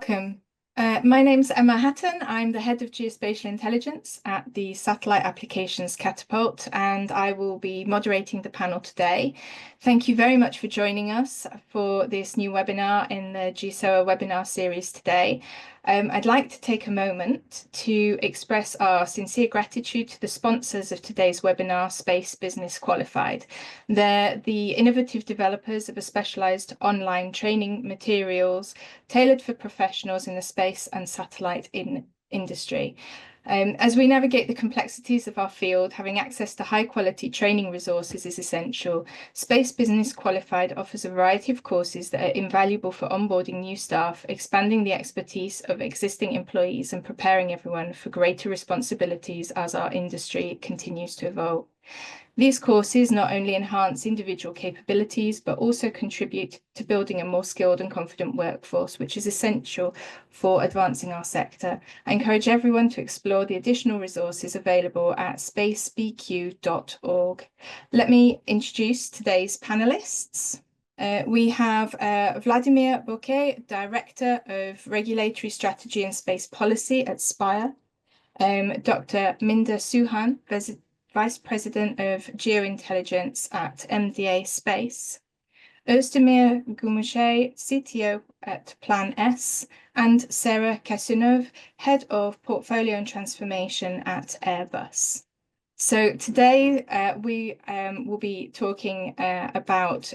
Welcome. My name's Emma Hatton. I'm the head of geospatial intelligence at the Satellite Applications Catapult, and I will be moderating the panel today. Thank you very much for joining us for this new webinar in the GSOA webinar series today. I'd like to take a moment to express our sincere gratitude to the sponsors of today's webinar, Space Business Qualified. They're the innovative developers of a specialized online training materials tailored for professionals in the space and satellite industry. As we navigate the complexities of our field, having access to high-quality training resources is essential. Space Business Qualified offers a variety of courses that are invaluable for onboarding new staff, expanding the expertise of existing employees, and preparing everyone for greater responsibilities as our industry continues to evolve. These courses not only enhance individual capabilities, but also contribute to building a more skilled and confident workforce, which is essential for advancing our sector. I encourage everyone to explore the additional resources available at spacebq.org. Let me introduce today's panelists. We have Vladimir Bouquet, Director of Regulatory Strategy and Space Policy at Spire, Dr. Minda Suhan, Vice President of Geointelligence at MDA Space, Özdemir Gümüşay, CTO at Plan S, and Sarah Kasunov, Head of Portfolio and Transformation at Airbus. So today we will be talking about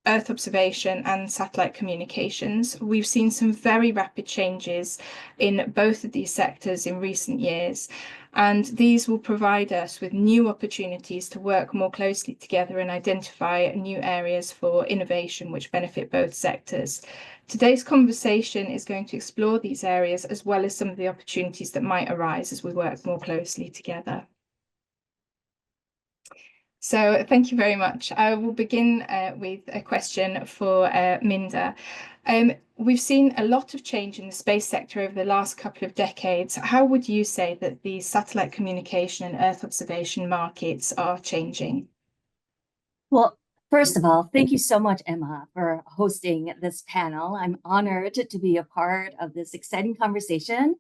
Earth observation and satellite communications. We've seen some very rapid changes in both of these sectors in recent years, and these will provide us with new opportunities to work more closely together and identify new areas for innovation which benefit both sectors. Today's conversation is going to explore these areas as well as some of the opportunities that might arise as we work more closely together. So thank you very much. I will begin with a question for Minda. We've seen a lot of change in the space sector over the last couple of decades. How would you say that the satellite communication and Earth observation markets are changing? Well, first of all, thank you so much, Emma, for hosting this panel. I'm honored to be a part of this exciting conversation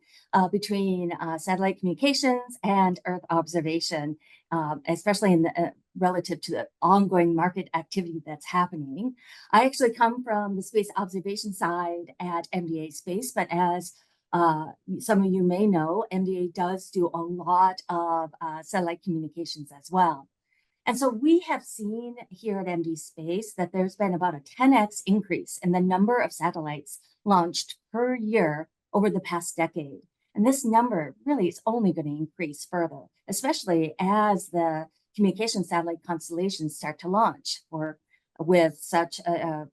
between satellite communications and Earth observation, especially in the relative to the ongoing market activity that's happening. I actually come from the space observation side at MDA Space, but as some of you may know, MDA does do a lot of satellite communications as well. And so we have seen here at MD Space that there's been about a 10x increase in the number of satellites launched per year over the past decade. And this number really is only going to increase further, especially as the communication satellite constellations start to launch with such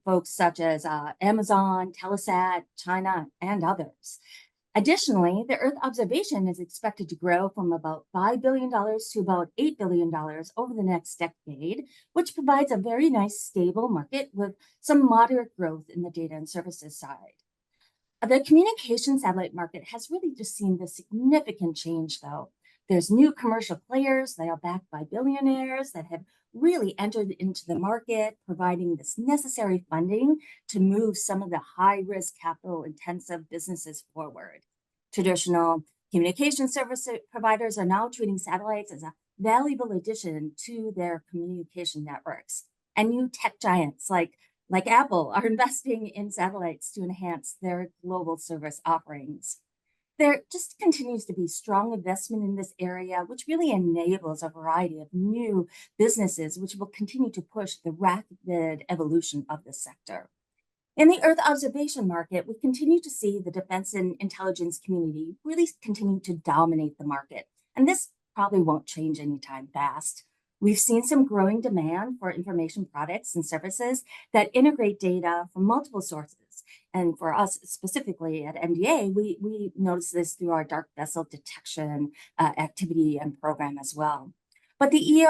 folks such as Amazon, Telesat, China, and others. Additionally, the Earth observation is expected to grow from about $5 billion to about $8 billion over the next decade, which provides a very nice stable market with some moderate growth in the data and services side. The communication satellite market has really just seen this significant change, though. There's new commercial players that are backed by billionaires that have really entered into the market, providing this necessary funding to move some of the high-risk, capital-intensive businesses forward. Traditional communication service providers are now treating satellites as a valuable addition to their communication networks. And new tech giants like Apple are investing in satellites to enhance their global service offerings. There just continues to be strong investment in this area, which really enables a variety of new businesses, which will continue to push the rapid evolution of this sector. In the Earth observation market, we continue to see the defense and intelligence community really continue to dominate the market. And this probably won't change anytime fast. We've seen some growing demand for information products and services that integrate data from multiple sources. And for us specifically at MDA, we notice this through our dark vessel detection activity and program as well. But the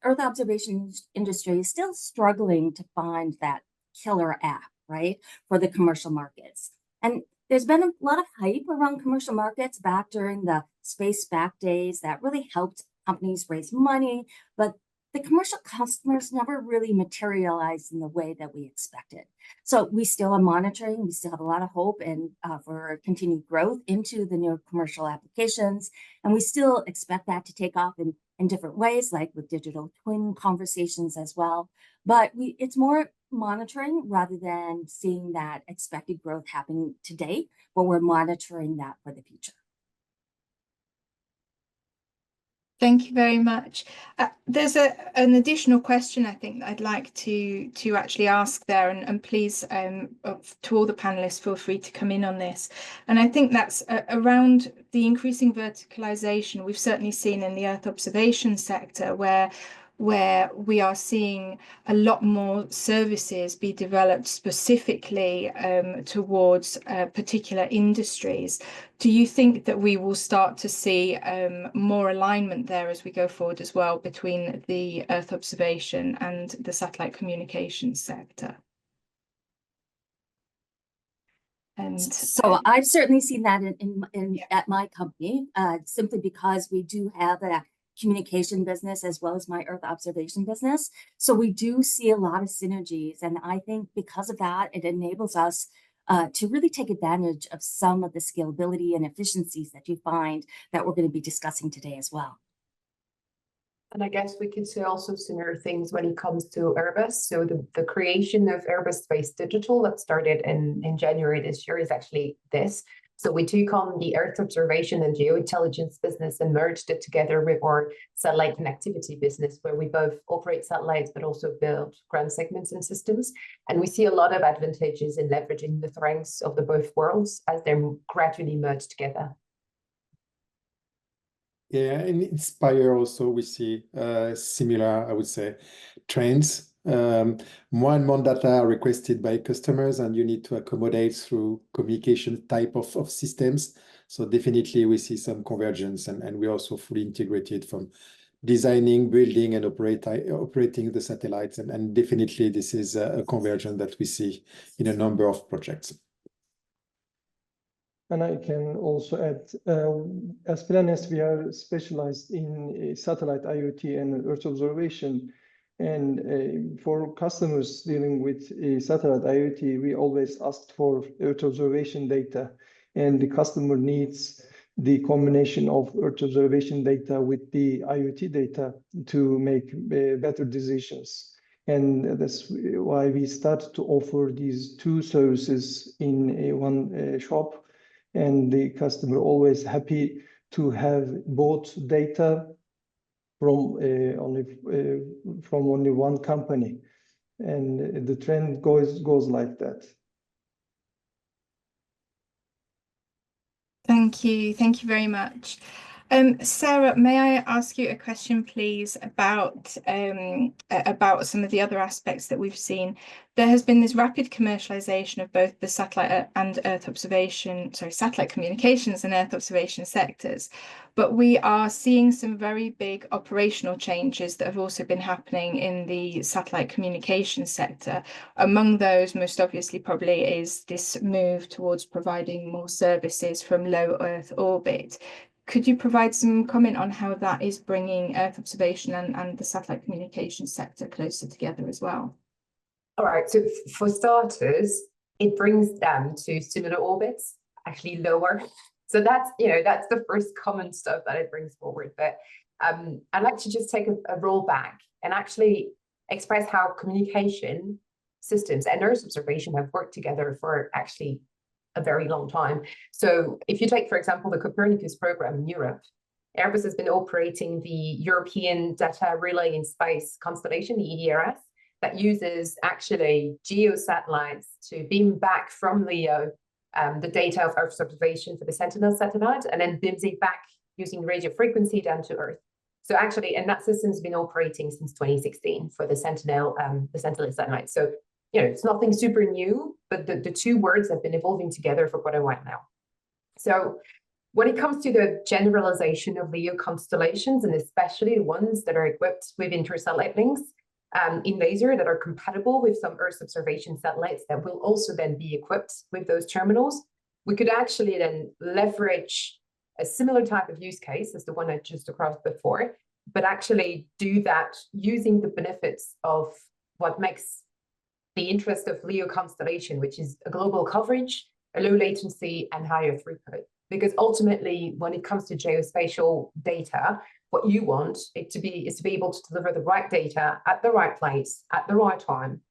Earth observation industry is still struggling to find that killer app, right, for the commercial markets. And there's been a lot of hype around commercial markets back during the space back days that really helped companies raise money, but the commercial customers never really materialized in the way that we expected. So we still are monitoring. We still have a lot of hope and for continued growth into the new commercial applications. And we still expect that to take off in different ways, like with digital twin conversations as well. But it's more monitoring rather than seeing that expected growth happening today, but we're monitoring that for the future. Thank you very much. There's an additional question I think that I'd like to actually ask there, and please to all the panelists, feel free to come in on this. And I think that's around the increasing verticalization we've certainly seen in the Earth observation sector, where we are seeing a lot more services be developed specifically towards particular industries. Do you think that we will start to see more alignment there as we go forward as well between the Earth observation and the satellite communications sector? And so I've certainly seen that at my company, simply because we do have a communication business as well as my Earth observation business. So we do see a lot of synergies. And I think because of that, it enables us to really take advantage of some of the scalability and efficiencies that you find that we're going to be discussing today as well. And I guess we could say also similar things when it comes to Airbus. So the creation of Airbus Space Digital that started in January this year is actually this. So we took on the Earth observation and geointelligence business and merged it together with our satellite connectivity business, where we both operate satellites but also build ground segments and systems. And we see a lot of advantages in leveraging the strengths of the both worlds as they're gradually merged together. Yeah, and in Spire also we see similar, I would say, trends. More and more data are requested by customers, and you need to accommodate through communication type of systems. So definitely we see some convergence, and we're also fully integrated from designing, building, and operating the satellites. And definitely this is a convergence that we see in a number of projects. And I can also add, as Planes, we are specialized in satellite IoT and Earth observation. And for customers dealing with satellite IoT, we always ask for Earth observation data. And the customer needs the combination of Earth observation data with the IoT data to make better decisions. And that's why we start to offer these two services in one shop. And the customer always happy to have both data from only one company, and the trend goes like that. thank you very much. Sarah, may I ask you a question, please, about some of the other aspects that we've seen? There has been this rapid commercialization of both the satellite and Earth observation, satellite communications and Earth observation sectors, but we are seeing some very big operational changes that have also been happening in the satellite communication sector. Among those, most obviously probably is this move towards providing more services from low Earth orbit. Could you provide some comment on how that is bringing Earth observation and the satellite communication sector closer together as well? All right, so for starters, it brings them to similar orbits, actually lower. So that's the first common stuff that it brings forward. But I'd like to just take a roll back and actually express how communication systems and Earth observation have worked together for actually a very long time. So if you take, for example, the Copernicus program in Europe, Airbus has been operating the European Data Relay in Space constellation, the EDRS, that uses actually geo satellites to beam back from LEO the data of Earth's observation for the Sentinel satellite, and then beams it back using radio frequency down to Earth. So actually, and that system's been operating since 2016 for the Sentinel satellite. So it's nothing super new, but the two words have been evolving together for quite a while now. So when it comes to the generalization of LEO constellations, and especially the ones that are equipped with intersatellite links in laser that are compatible with some Earth observation satellites that will also then be equipped with those terminals, we could actually then leverage a similar type of use case as the one I just described before, but actually do that using the benefits of what makes the interest of LEO constellation, which is a global coverage, a low latency, and higher throughput. Because ultimately, when it comes to geospatial data, what you want it to be is to be able to deliver the right data at the right place at the right time,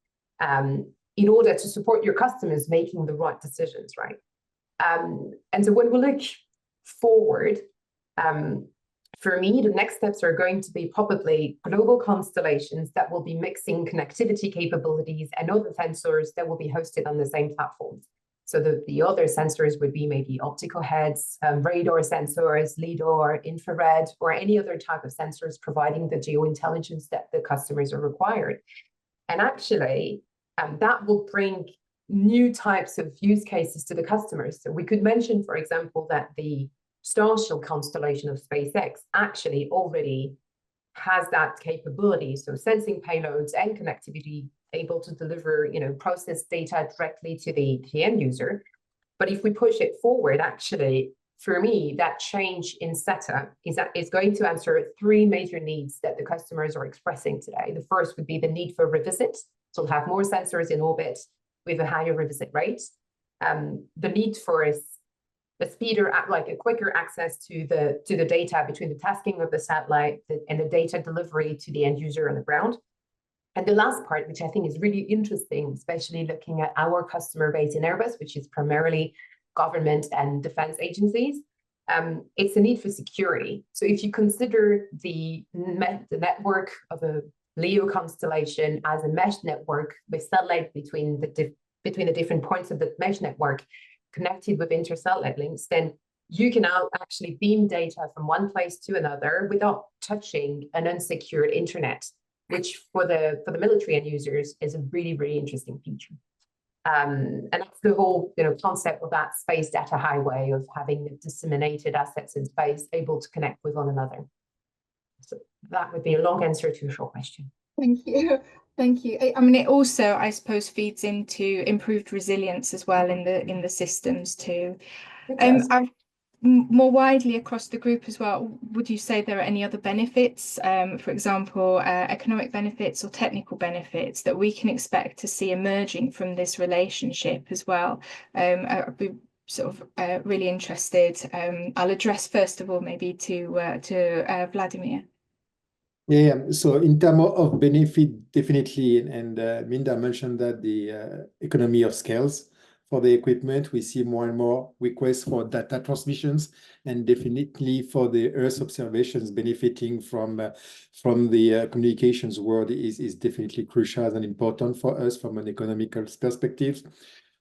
in order to support your customers making the right decisions, right? And so when we look forward, for me, the next steps are going to be probably global constellations that will be mixing connectivity capabilities and other sensors that will be hosted on the same platforms. So the other sensors would be maybe optical heads, radar sensors, LIDAR, infrared, or any other type of sensors providing the geointelligence that the customers are required. And actually, that will bring new types of use cases to the customers. So we could mention, for example, that the Starship constellation of SpaceX actually already has that capability. So sensing payloads and connectivity, able to deliver, process data directly to the end user. But if we push it forward, actually, for me, that change in setup is going to answer three major needs that the customers are expressing today. The first would be the need for revisit. So we'll have more sensors in orbit with a higher revisit rate. The need for a quicker access to the data between the tasking of the satellite and the data delivery to the end user on the ground. And the last part, which I think is really interesting, especially looking at our customer base in Airbus, which is primarily government and defense agencies, it's a need for security. So if you consider the network of a LEO constellation as a mesh network with satellites between the different points of the mesh network connected with inter-satellite links, then you can now actually beam data from one place to another without touching an unsecured internet, which for the military end users is a really, really interesting feature. And that's the whole concept of that space data highway, of having the disseminated assets in space able to connect with one another. So that would be a long answer to a short question. Thank you. Thank you. I mean, it also, I suppose, feeds into improved resilience as well in the systems too. More widely across the group as well, would you say there are any other benefits, for example, economic benefits or technical benefits that we can expect to see emerging from this relationship as well? I'd be sort of really interested. I'll address first of all maybe to Vladimir. Yeah, so in terms of benefit, definitely, and Minda mentioned that the economy of scales for the equipment, we see more and more requests for data transmissions, and definitely for the Earth observations benefiting from the communications world is definitely crucial and important for us from an economical perspective.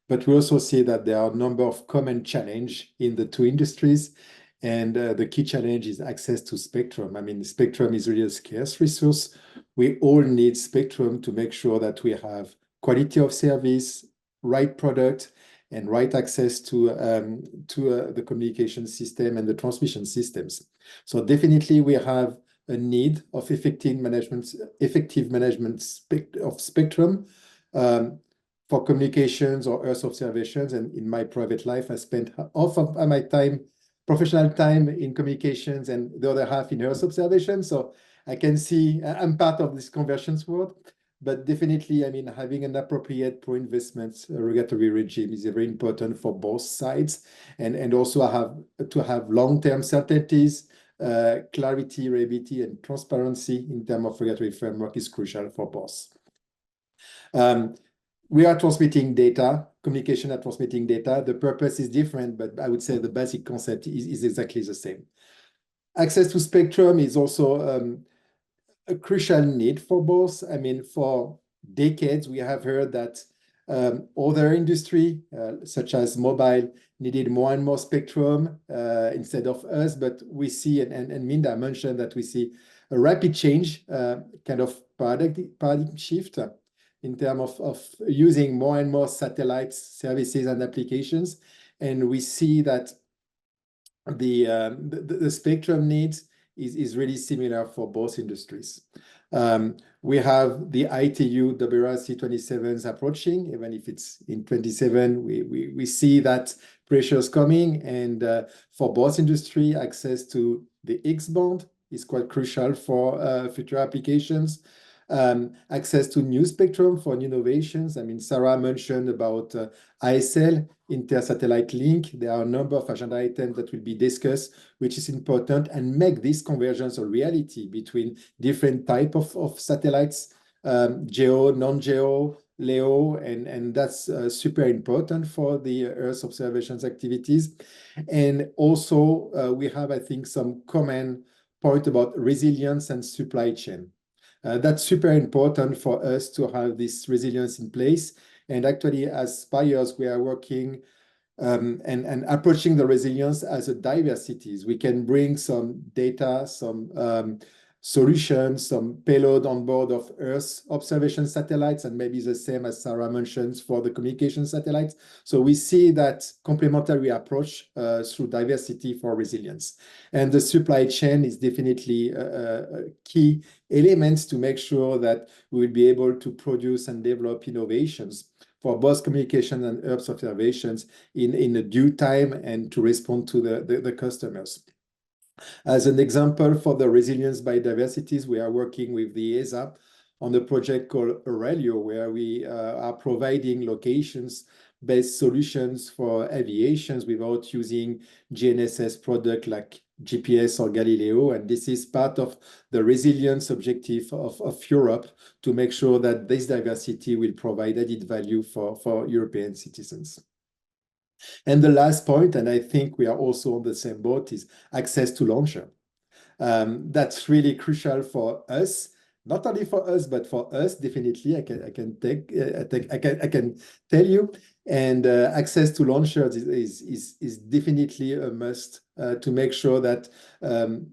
But we also see that there are a number of common challenges in the two industries. And the key challenge is access to spectrum. I mean, spectrum is really a scarce resource. We all need spectrum to make sure that we have quality of service, right product, and right access to the communication system and the transmission systems. So definitely we have a need of effective management of spectrum for communications or Earth observations. And in my private life, I spent half of my professional time in communications and the other half in Earth observation. So I can see I'm part of this conversions world, but definitely, I mean, having an appropriate pro-investment regulatory regime is very important for both sides, and also have long-term certainties, clarity, reliability, and transparency in terms of regulatory framework is crucial for both. We are transmitting data, communication are transmitting data. The purpose is different, but I would say the basic concept is exactly the same. Access to spectrum is also a crucial need for both. I mean, for decades, we have heard that other industry, such as mobile, needed more and more spectrum instead of us. But we see, and Minda mentioned that we see a rapid change, kind of paradigm shift in terms of using more and more satellite services and applications. And we see that the spectrum needs is really similar for both industries. We have the ITU WRC-27s approaching, even if it's in 27, we see that pressure is coming, and for both industry, access to the X band is quite crucial for future applications. Access to new spectrum for new innovations. I mean, Sarah mentioned about ISL, inter-satellite link. There are a number of agenda items that will be discussed, which is important, and make this convergence a reality between different type of satellites, geo, non-geo, LEO, and that's super important for the Earth observations activities. And also, we have, I think, some common point about resilience and supply chain. That's super important for us to have this resilience in place. And actually, as Spires, we are working and approaching the resilience as a diversities. We can bring some data, some solutions, some payload on board of Earth observation satellites, and maybe the same as Sarah mentions for the communication satellites. So we see that complementary approach through diversity for resilience. And the supply chain is definitely a key element to make sure that we will be able to produce and develop innovations for both communication and Earth observations in a due time and to respond to the customers. As an example for the resilience by diversities, we are working with the ESA on a project called Aurelio, where we are providing locations-based solutions for aviations without using GNSS product like GPS or Galileo. And this is part of the resilience objective of Europe to make sure that this diversity will provide added value for European citizens. And the last point, and I think we are also on the same boat, is access to launcher. That's really crucial for us, not only for us, but for us, definitely. I can tell you. And access to launchers is definitely a must to make sure that the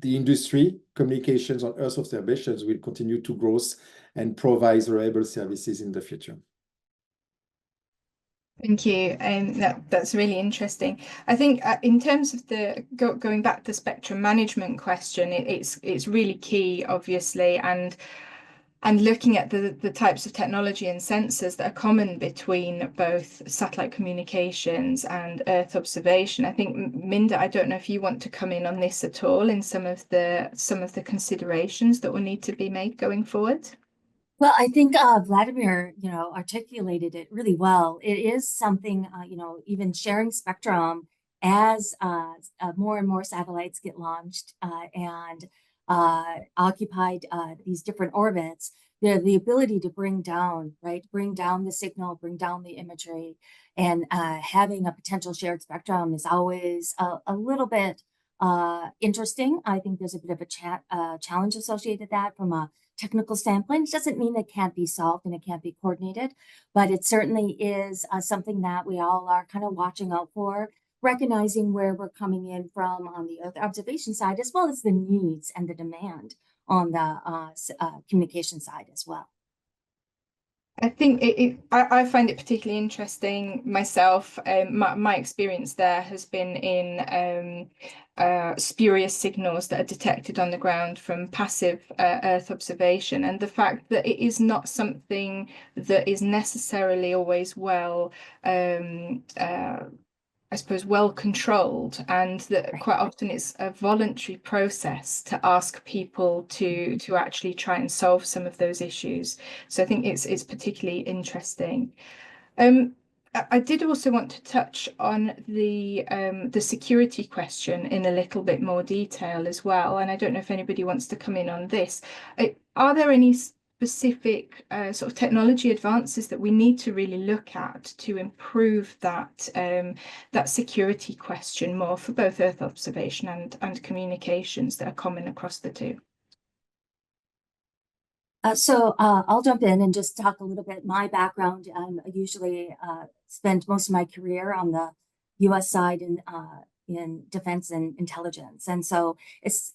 industry, communications on Earth observations will continue to grow and provide reliable services in the future. Thank you. That's really interesting. I think in terms of the going back to the spectrum management question, it's really key, obviously, and looking at the types of technology and sensors that are common between both satellite communications and Earth observation. I think, Minda, I don't know if you want to come in on this at all in some of the considerations that will need to be made going forward. Well, I think Vladimir, articulated it really well. It is something, even sharing spectrum as more and more satellites get launched and occupied these different orbits, the ability to bring down the signal, bring down the imagery, and having a potential shared spectrum is always a little bit interesting. I think there's a bit of a challenge associated with that from a technical standpoint. It doesn't mean it can't be solved and it can't be coordinated, but it certainly is something that we all are kind of watching out for, recognizing where we're coming in from on the Earth observation side, as well as the needs and the demand on the communication side as well. I think I find it particularly interesting myself. My experience there has been in spurious signals that are detected on the ground from passive Earth observation, and the fact that it is not something that is necessarily always well I suppose, well controlled, and that quite often it's a voluntary process to ask people to actually try and solve some of those issues. So I think it's particularly interesting. I did also want to touch on the security question in a little bit more detail as well, and I don't know if anybody wants to come in on this. Are there any specific sort of technology advances that we need to really look at to improve that security question more for both Earth observation and communications that are common across the two? So I'll jump in and just talk a little bit. My background, I usually spent most of my career on the U.S. side in defense and intelligence. And so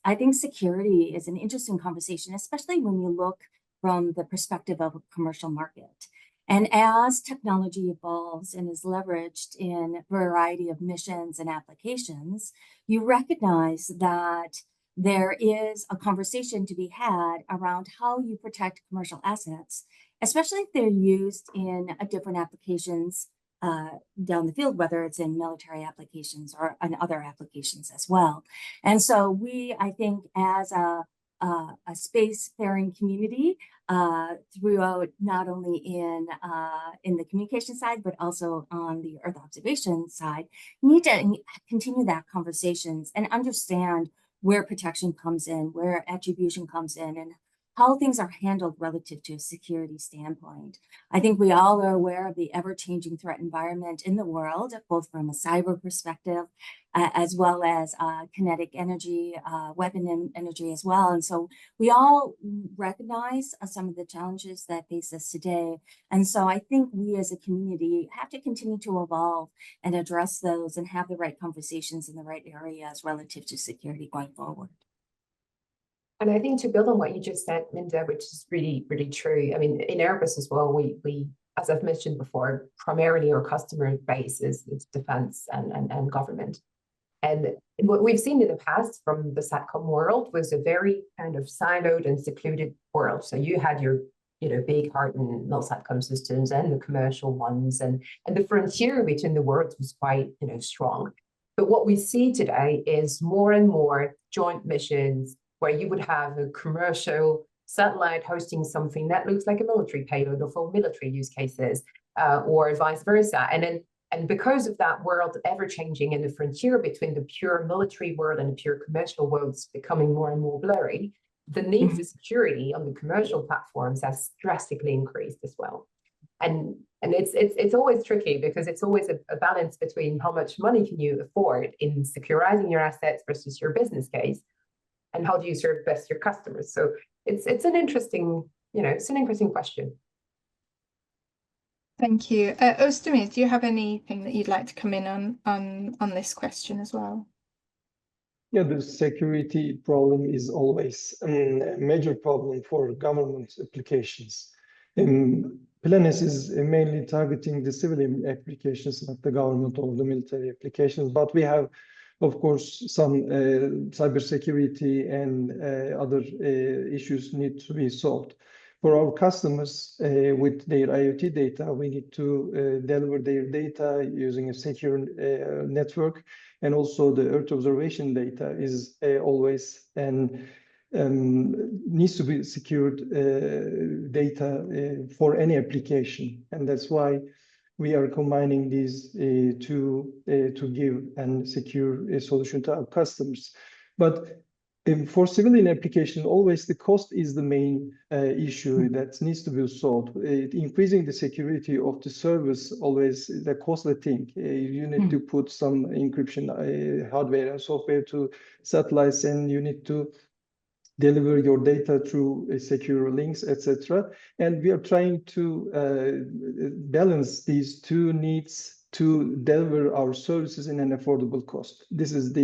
I think security is an interesting conversation, especially when you look from the perspective of a commercial market. And as technology evolves and is leveraged in a variety of missions and applications, you recognize that there is a conversation to be had around how you protect commercial assets, especially if they're used in different applications down the field, whether it's in military applications or in other applications as well. And so we, I think, as a spacefaring community, throughout not only in the communication side, but also on the Earth observation side, need to continue that conversations and understand where protection comes in, where attribution comes in, and how things are handled relative to a security standpoint. I think we all are aware of the ever-changing threat environment in the world, both from a cyber perspective, as well as kinetic energy, weapon energy as well. And so we all recognize some of the challenges that face us today. And so I think we as a community have to continue to evolve and address those and have the right conversations in the right areas relative to security going forward. And I think to build on what you just said, Minda, which is really, really true. I mean, in Airbus as well, we as I've mentioned before, primarily our customer base is defense and government. And what we've seen in the past from the SATCOM world was a very kind of siloed and secluded world. So you had your, big hardened MilSatCom systems and the commercial ones, and the frontier between the worlds was quite, strong. But what we see today is more and more joint missions where you would have a commercial satellite hosting something that looks like a military payload or for military use cases, or vice versa. And because of that world ever-changing and the frontier between the pure military world and the pure commercial worlds becoming more and more blurry, the need for security on the commercial platforms has drastically increased as well. And it's always tricky because it's always a balance between how much money can you afford in securizing your assets versus your business case, and how do you serve best your customers. So it's an interesting, it's an interesting question. Thank you. Özdemir, do you have anything that you'd like to come in on this question as well? Yeah, the security problem is always a major problem for government applications. Planes is mainly targeting the civilian applications, not the government or the military applications, but we have, of course, some cybersecurity and other issues need to be solved. For our customers with their IoT data, we need to deliver their data using a secure network, and also the Earth observation data is always and needs to be secured data for any application, and that's why we are combining these to give and secure a solution to our customers. But for civilian application, always the cost is the main issue that needs to be solved. Increasing the security of the service always is a costly thing. You need to put some encryption hardware and software to satellites, and you need to deliver your data through secure links, etc. And we are trying to balance these two needs to deliver our services in an affordable cost. This is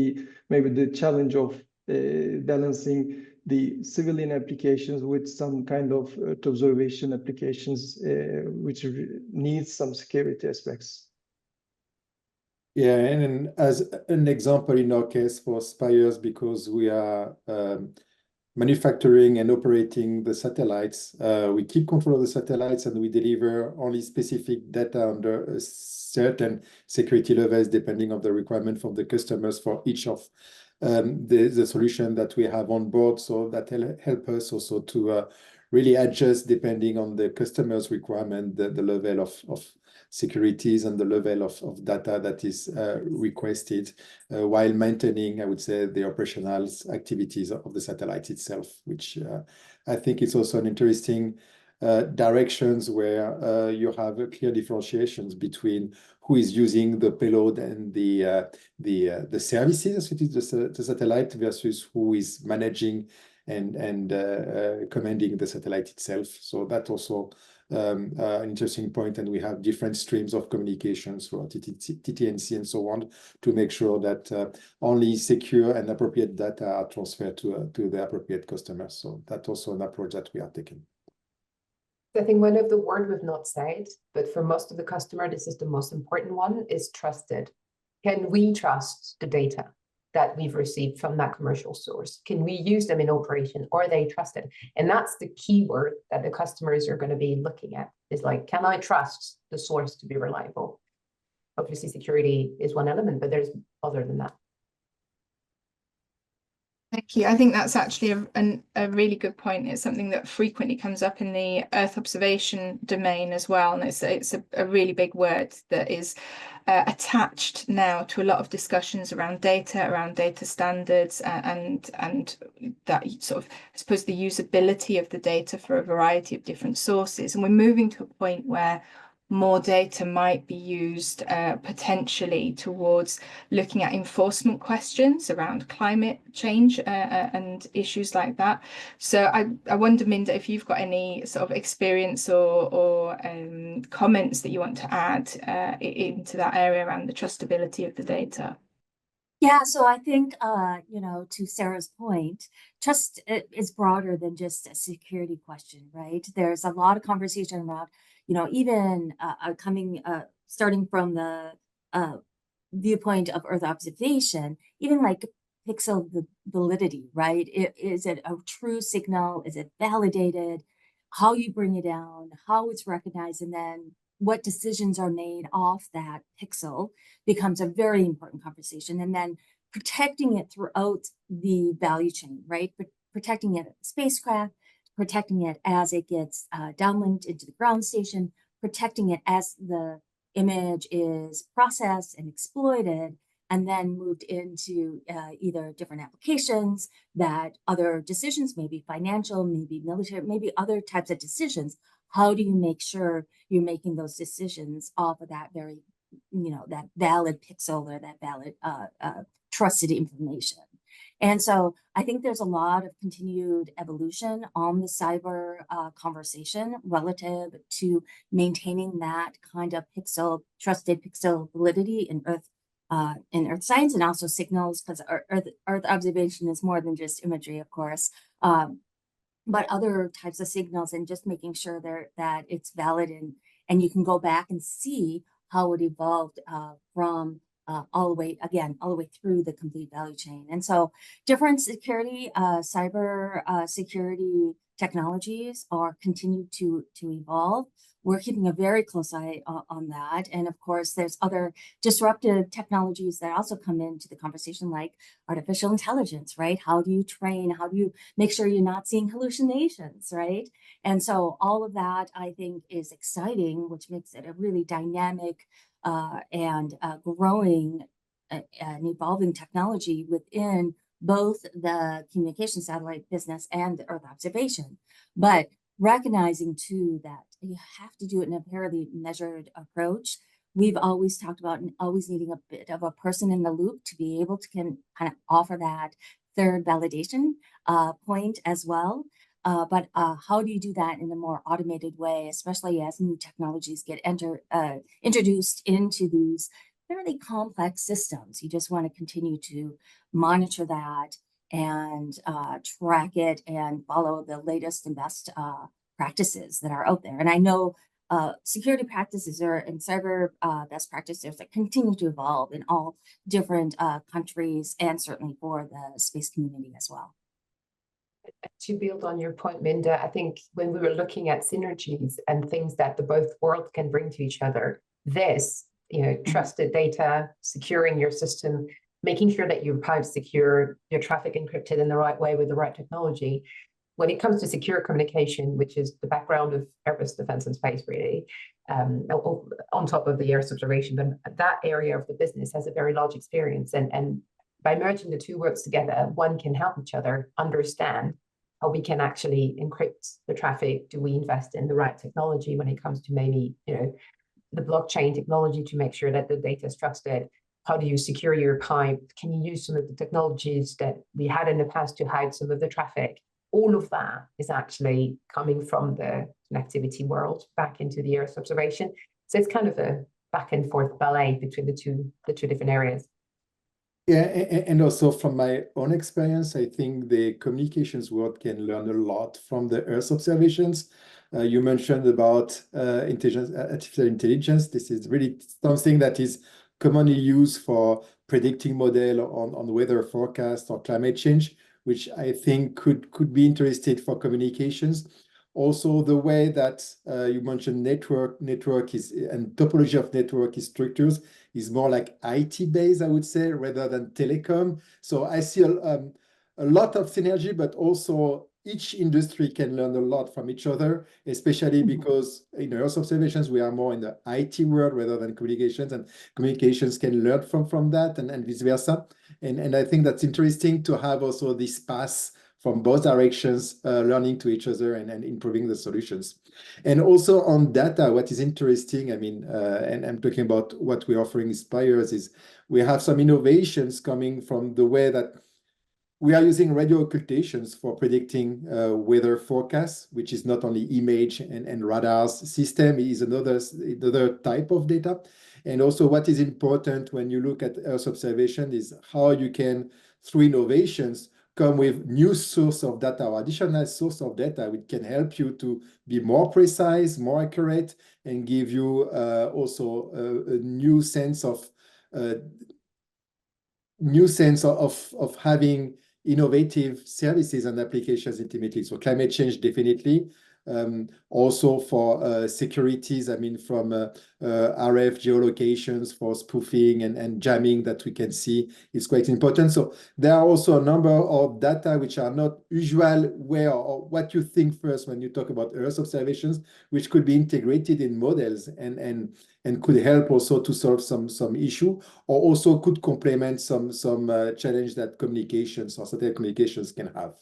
maybe the challenge of balancing the civilian applications with some kind of observation applications, which needs some security aspects. Yeah, and as an example in our case for Spires, because we are manufacturing and operating the satellites, we keep control of the satellites and we deliver only specific data under a certain security levels depending on the requirement from the customers for each of the solution that we have on board. So that help us also to really adjust depending on the customer's requirement, the level of securities and the level of data that is requested, while maintaining, I would say, the operational activities of the satellite itself, which I think is also an interesting directions where you have clear differentiations between who is using the payload and the services associated to the satellite versus who is managing and commanding the satellite itself. So that also an interesting point, and we have different streams of communications for TT&C and so on to make sure that only secure and appropriate data are transferred to the appropriate customers. So that's also an approach that we are taking. I think one of the words we've not said, but for most of the customer, this is the most important one, is trusted. Can we trust the data that we've received from that commercial source? Can we use them in operation? Are they trusted? And that's the key word that the customers are going to be looking at, is like, can I trust the source to be reliable? Obviously, security is one element, but there's other than that. Thank you. I think that's actually a really good point. It's something that frequently comes up in the Earth observation domain as well. And it's a really big word that is attached now to a lot of discussions around data standards, and that sort of, I suppose, the usability of the data for a variety of different sources. And we're moving to a point where more data might be used potentially towards looking at enforcement questions around climate change and issues like that. So I wonder, Minda, if you've got any sort of experience or comments that you want to add into that area around the trustability of the data. Yeah, so I think, to Sarah's point, trust is broader than just a security question, right? There's a lot of conversation around, even starting from the viewpoint of Earth observation, even like pixel validity, right? Is it a true signal? Is it validated? How you bring it down, how it's recognized, and then what decisions are made off that pixel becomes a very important conversation. And then protecting it throughout the value chain, right? But protecting it at the spacecraft, protecting it as it gets downlinked into the ground station, protecting it as the image is processed and exploited, and then moved into either different applications, that other decisions, maybe financial, maybe military, maybe other types of decisions. How do you make sure you're making those decisions off of that very, that valid pixel or that valid trusted information? And so I think there's a lot of continued evolution on the cyber conversation relative to maintaining that kind of trusted pixel validity in Earth science, and also signals, because Earth observation is more than just imagery, of course, but other types of signals, and just making sure that it's valid, and you can go back and see how it evolved from all the way through the complete value chain. And so different cyber security technologies are continue to evolve. We're keeping a very close eye on that. And of course, there's other disruptive technologies that also come into the conversation, like artificial intelligence, right? How do you train? How do you make sure you're not seeing hallucinations, right? And so all of that, I think, is exciting, which makes it a really dynamic and growing and evolving technology within both the communication satellite business and the Earth observation. But recognizing too that you have to do it in a fairly measured approach. We've always talked about always needing a bit of a person in the loop to be able to kind of offer that third validation point as well. But how do you do that in a more automated way, especially as new technologies get introduced into these fairly complex systems? You just want to continue to monitor that and track it and follow the latest and best practices that are out there. And I know security practices and cyber best practices that continue to evolve in all different countries, and certainly for the space community as well. To build on your point, Minda, I think when we were looking at synergies and things that the both worlds can bring to each other, trusted data, securing your system, making sure that your pipes secure, your traffic encrypted in the right way with the right technology. When it comes to secure communication, which is the background of Airbus Defence and Space, really, on top of the Earth observation, but that area of the business has a very large experience. And by merging the two works together, one can help each other understand how we can actually encrypt the traffic. Do we invest in the right technology when it comes to maybe, the blockchain technology to make sure that the data is trusted? How do you secure your pipe? Can you use some of the technologies that we had in the past to hide some of the traffic? All of that is actually coming from the connectivity world back into the Earth observation. So it's kind of a back and forth ballet between the two different areas. Yeah, and also from my own experience, I think the communications world can learn a lot from the Earth observations. You mentioned about artificial intelligence. This is really something that is commonly used for predicting model on weather forecast or climate change, which I think could be interesting for communications. Also, the way that you mentioned network is and topology of network is structures is more like IT based, I would say, rather than telecom. So I see a lot of synergy, but also each industry can learn a lot from each other, especially because in Earth observations, we are more in the IT world rather than communications, and communications can learn from that and vice versa. And I think that's interesting to have also this pass from both directions, learning to each other and improving the solutions. And also on data, what is interesting, I mean, and I'm talking about what we're offering Spires, is we have some innovations coming from the way that we are using radio occultations for predicting weather forecasts, which is not only image and radars system, is another type of data. And also what is important when you look at Earth observation is how you can, through innovations, come with new source of data or additional source of data, which can help you to be more precise, more accurate, and give you also a new sense of having innovative services and applications ultimately. So climate change, definitely. Also for securities, I mean, from RF geolocations for spoofing and jamming that we can see is quite important. So there are also a number of data which are not usual where or what you think first when you talk about Earth observations, which could be integrated in models and could help also to solve some issue, or also could complement some challenge that communications or satellite communications can have.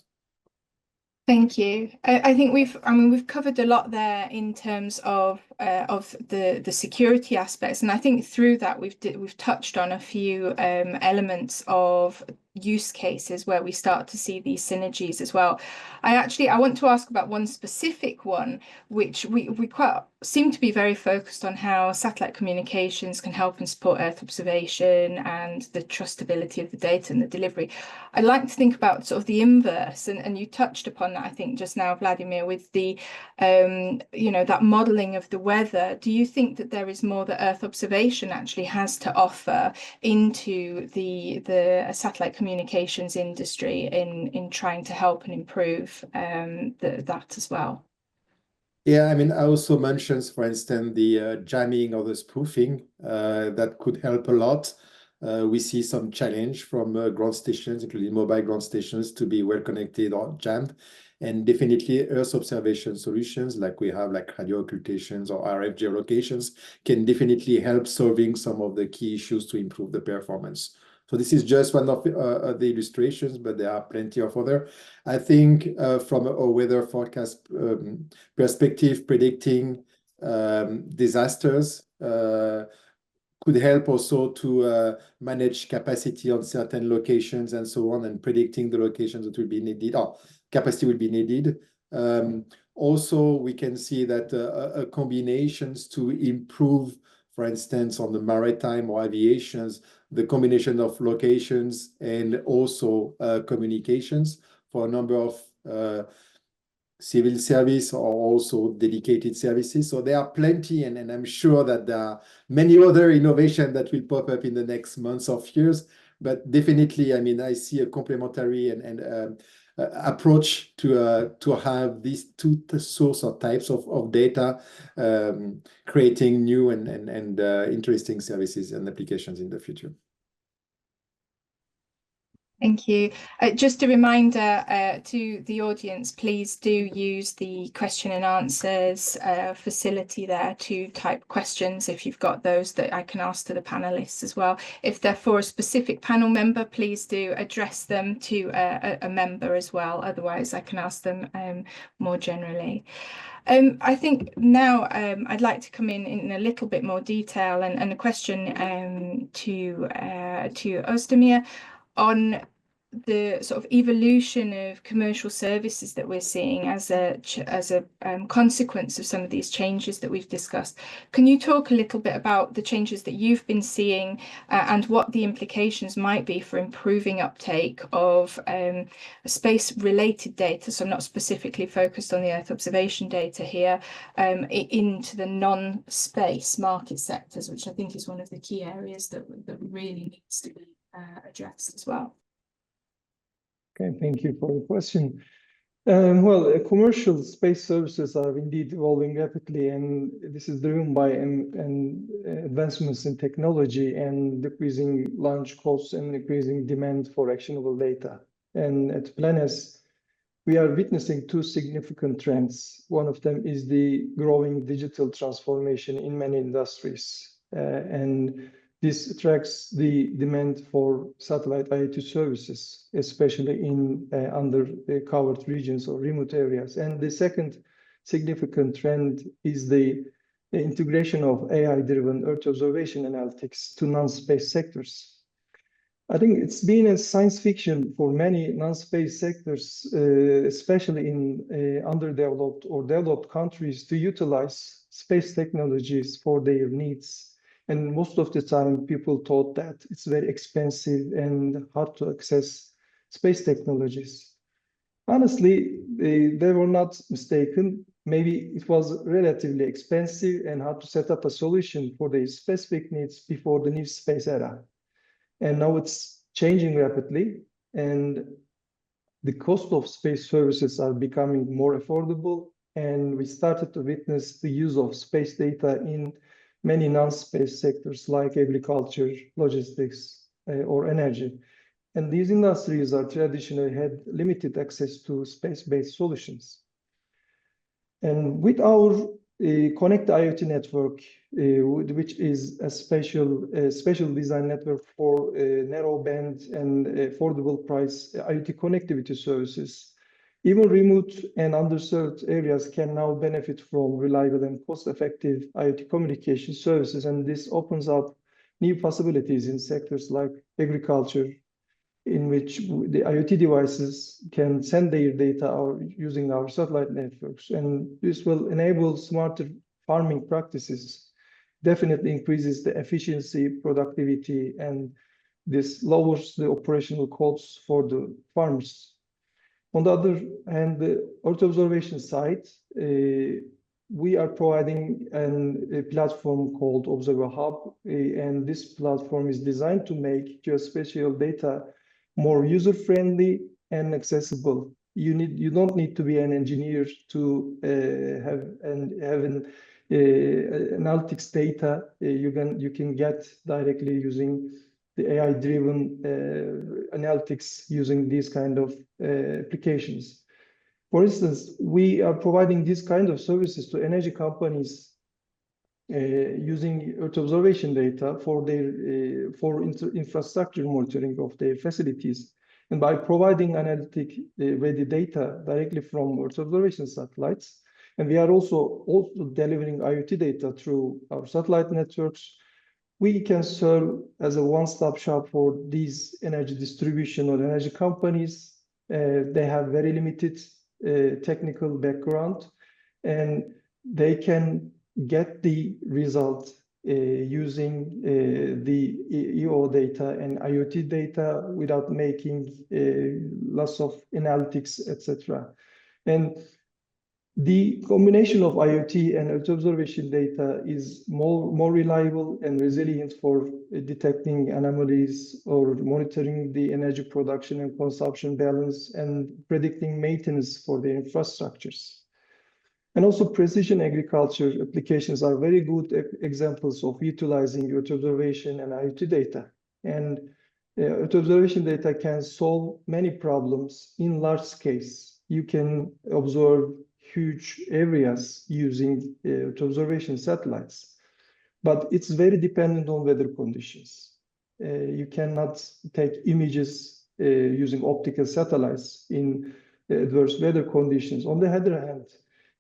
Thank you. I think we've covered a lot there in terms of the security aspects, and I think through that we've touched on a few elements of use cases where we start to see these synergies as well. I want to ask about one specific one, which we quite seem to be very focused on how satellite communications can help and support Earth observation and the trustability of the data and the delivery. I'd like to think about sort of the inverse, and you touched upon that, I think, just now, Vladimir, with the that modeling of the weather. Do you think that there is more that Earth observation actually has to offer into the satellite communications industry in trying to help and improve that as well? Yeah, I mean, I also mentioned, for instance, the jamming or the spoofing that could help a lot. We see some challenge from ground stations, including mobile ground stations, to be well connected or jammed. And definitely Earth observation solutions like we have, like radio occultations or RF geolocations, can definitely help solving some of the key issues to improve the performance. So this is just one of the illustrations, but there are plenty of other. I think from a weather forecast perspective, predicting disasters could help also to manage capacity on certain locations and so on, and predicting the locations that will be needed, or capacity will be needed. Also, we can see that combinations to improve, for instance, on the maritime or aviations, the combination of locations and also communications for a number of civil service or also dedicated services. So there are plenty, and I'm sure that there are many other innovations that will pop up in the next months or years. But definitely, I mean, I see a complementary and approach to have these two source or types of data, creating new and interesting services and applications in the future. Thank you. Just a reminder to the audience, please do use the question and answers facility there to type questions if you've got those that I can ask to the panelists as well. If they're for a specific panel member, please do address them to a member as well. Otherwise, I can ask them more generally. I think now I'd like to come in a little bit more detail and a question to Özdemir on the sort of evolution of commercial services that we're seeing as a consequence of some of these changes that we've discussed. Can you talk a little bit about the changes that you've been seeing and what the implications might be for improving uptake of space-related data? So I'm not specifically focused on the Earth observation data here, into the non-space market sectors, which I think is one of the key areas that really needs to be addressed as well. Okay, thank you for the question. Commercial space services are indeed evolving rapidly, and this is driven by advancements in technology and decreasing launch costs and increasing demand for actionable data. And at Planes, we are witnessing two significant trends. One of them is the growing digital transformation in many industries, and this attracts the demand for satellite IoT services, especially in under-covered regions or remote areas. And the second significant trend is the integration of AI-driven Earth observation analytics to non-space sectors. I think it's been a science fiction for many non-space sectors, especially in underdeveloped or developed countries, to utilize space technologies for their needs. And most of the time, people thought that it's very expensive and hard to access space technologies. Honestly, they were not mistaken. Maybe it was relatively expensive and hard to set up a solution for their specific needs before the new space era. And now it's changing rapidly, and the cost of space services are becoming more affordable. And we started to witness the use of space data in many non-space sectors like agriculture, logistics, or energy. And these industries are traditionally had limited access to space-based solutions. And with our Connect IoT network, which is a special design network for narrow band and affordable price IoT connectivity services, even remote and underserved areas can now benefit from reliable and cost-effective IoT communication services. And this opens up new possibilities in sectors like agriculture, in which the IoT devices can send their data using our satellite networks. And this will enable smarter farming practices, definitely increases the efficiency, productivity, and this lowers the operational costs for the farmers. On the other hand, the Earth observation side, we are providing a platform called Observer Hub, and this platform is designed to make geospatial data more user-friendly and accessible. You don't need to be an engineer to have analytics data. You can get directly using the AI-driven analytics using these kind of applications. For instance, we are providing these kind of services to energy companies using Earth observation data for their infrastructure monitoring of their facilities. And by providing analytic ready data directly from Earth observation satellites, and we are also delivering IoT data through our satellite networks, we can serve as a one-stop shop for these energy distribution or energy companies. They have very limited technical background, and they can get the result using the EO data and IoT data without making lots of analytics, etc. And the combination of IoT and Earth observation data is more reliable and resilient for detecting anomalies or monitoring the energy production and consumption balance and predicting maintenance for the infrastructures. And also precision agriculture applications are very good examples of utilizing Earth observation and IoT data. And Earth observation data can solve many problems in large scales. You can observe huge areas using Earth observation satellites, but it's very dependent on weather conditions. You cannot take images using optical satellites in adverse weather conditions. On the other hand,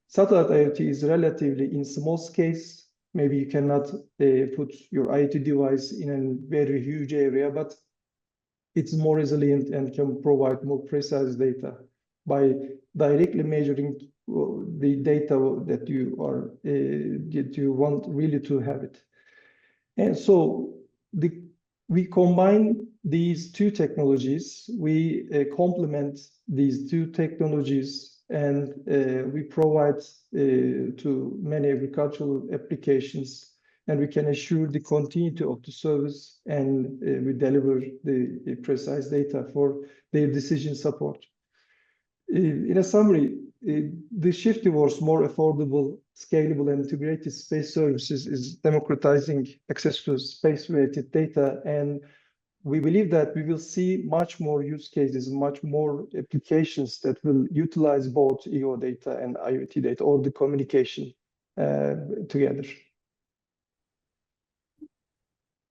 satellite IoT is relatively in small scales. Maybe you cannot put your IoT device in a very huge area, but it's more resilient and can provide more precise data by directly measuring the data that you want really to have it. And so we combine these two technologies, we complement these two technologies, and we provide to many agricultural applications, and we can assure the continuity of the service, and we deliver the precise data for their decision support. In a summary, the shift towards more affordable, scalable, and integrated space services is democratizing access to space-related data, and we believe that we will see much more use cases, much more applications that will utilize both EO data and IoT data, or the communication together.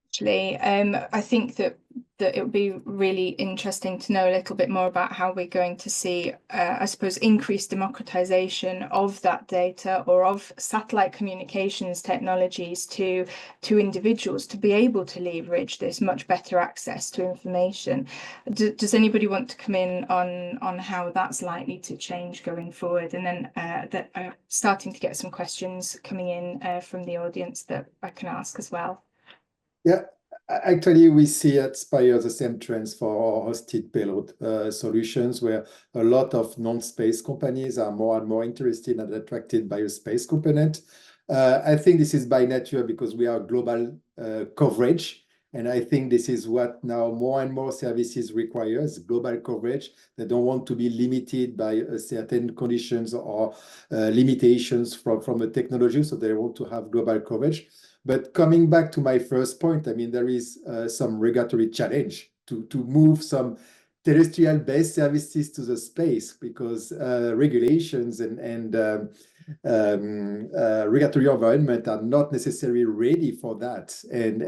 Actually, I think that it would be really interesting to know a little bit more about how we're going to see, I suppose, increased democratization of that data or of satellite communications technologies to individuals to be able to leverage this much better access to information. Does anybody want to come in on how that's likely to change going forward? And then starting to get some questions coming in from the audience that I can ask as well. Yeah, actually, we see at Spire the same trends for our hosted payload solutions, where a lot of non-space companies are more and more interested and attracted by a space component. I think this is by nature because we are global coverage. And I think this is what now more and more services requires, global coverage. They don't want to be limited by certain conditions or limitations from a technology, so they want to have global coverage. But coming back to my first point, I mean, there is some regulatory challenge to move some terrestrial-based services to the space because regulations and regulatory environment are not necessarily ready for that. And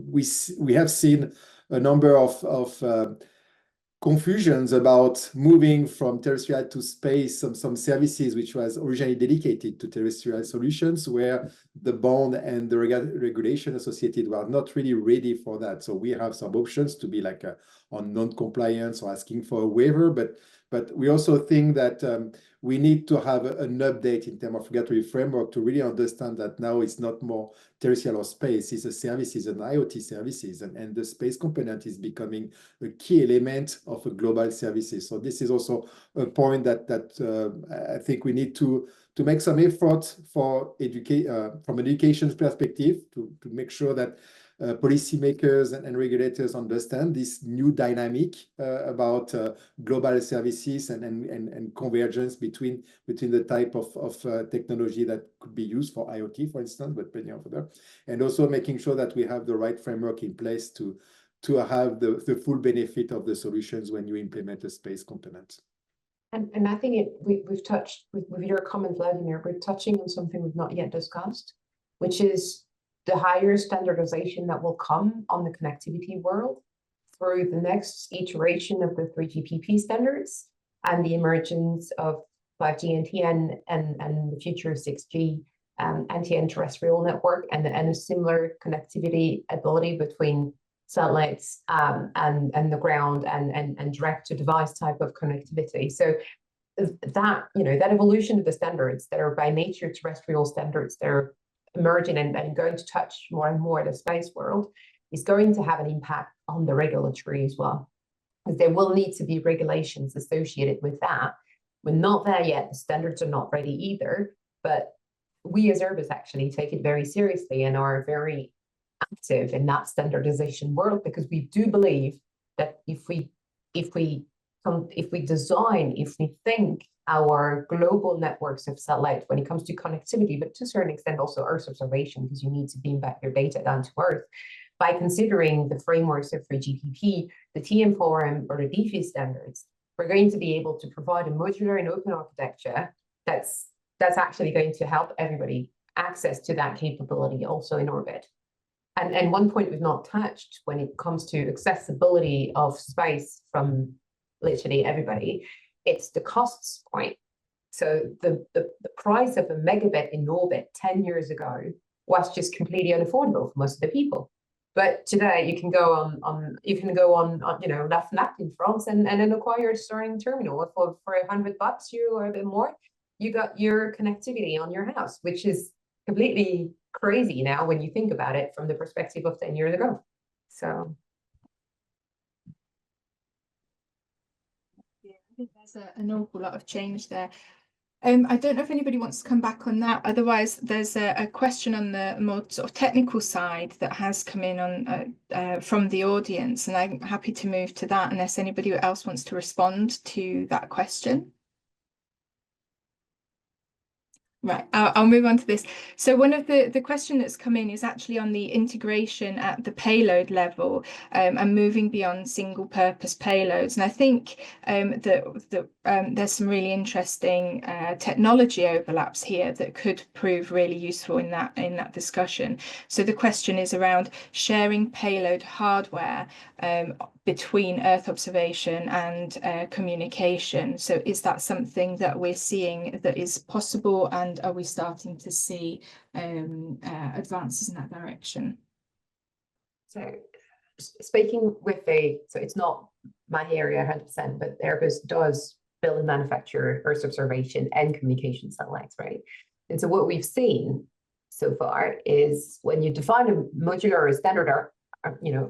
we have seen a number of confusions about moving from terrestrial to space, some services which was originally dedicated to terrestrial solutions where the bond and the regulation associated were not really ready for that. So we have some options to be like on non-compliance or asking for a waiver, but we also think that we need to have an update in terms of regulatory framework to really understand that now it's not more terrestrial or space, it's a services and IoT services, and the space component is becoming a key element of a global services. So this is also a point that I think we need to make some effort for from an education perspective to make sure that policymakers and regulators understand this new dynamic about global services and convergence between the type of technology that could be used for IoT, for instance, but many other, and also making sure that we have the right framework in place to have the full benefit of the solutions when you implement a space component. And I think we've touched with your comment, Vladimir, we're touching on something we've not yet discussed, which is the higher standardization that will come on the connectivity world through the next iteration of the 3GPP standards and the emergence of 5G NTN and the future of 6G NTN terrestrial network and a similar connectivity ability between satellites and the ground and direct to device type of connectivity. So that, that evolution of the standards that are by nature terrestrial standards that are emerging and going to touch more and more the space world is going to have an impact on the regulatory as well. Because there will need to be regulations associated with that. We're not there yet. The standards are not ready either, but we as Airbus actually take it very seriously and are very active in that standardization world, because we do believe that if we think our global networks of satellites when it comes to connectivity, but to a certain extent also Earth observation, because you need to beam back your data down to Earth, by considering the frameworks of 3GPP, the TM Forum, or the DFI standards, we're going to be able to provide a modular and open architecture that's actually going to help everybody access to that capability also in orbit. And one point we've not touched when it comes to accessibility of space from literally everybody, it's the costs point. So the price of a megabit in orbit 10 years ago was just completely unaffordable for most of the people. But today you can go on La Fnac in France and then acquire a Starlink terminal for $100 or a bit more. You got your connectivity on your house, which is completely crazy now when you think about it from the perspective of 10 years ago. So yeah, I think there's an awful lot of change there. I don't know if anybody wants to come back on that. Otherwise, there's a question on the more sort of technical side that has come in on from the audience, and I'm happy to move to that unless anybody else wants to respond to that question. Right, I'll move on to this. So one of the question that's come in is actually on the integration at the payload level and moving beyond single purpose payloads. And I think that there's some really interesting technology overlaps here that could prove really useful in that discussion. So the question is around sharing payload hardware between Earth observation and communication. So is that something that we're seeing that is possible, and are we starting to see advances in that direction? So speaking with so it's not my area 100%, but Airbus does build and manufacture Earth observation and communication satellites, right? And so what we've seen so far is when you define a modular or a standard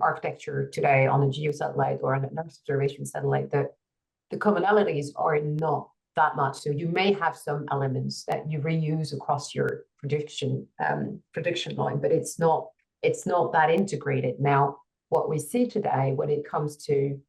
architecture today on a geosatellite or on an Earth observation satellite, that the commonalities are not that much. So you may have some elements that you reuse across your prediction line, but it's not that integrated. Now, what we see today when it comes to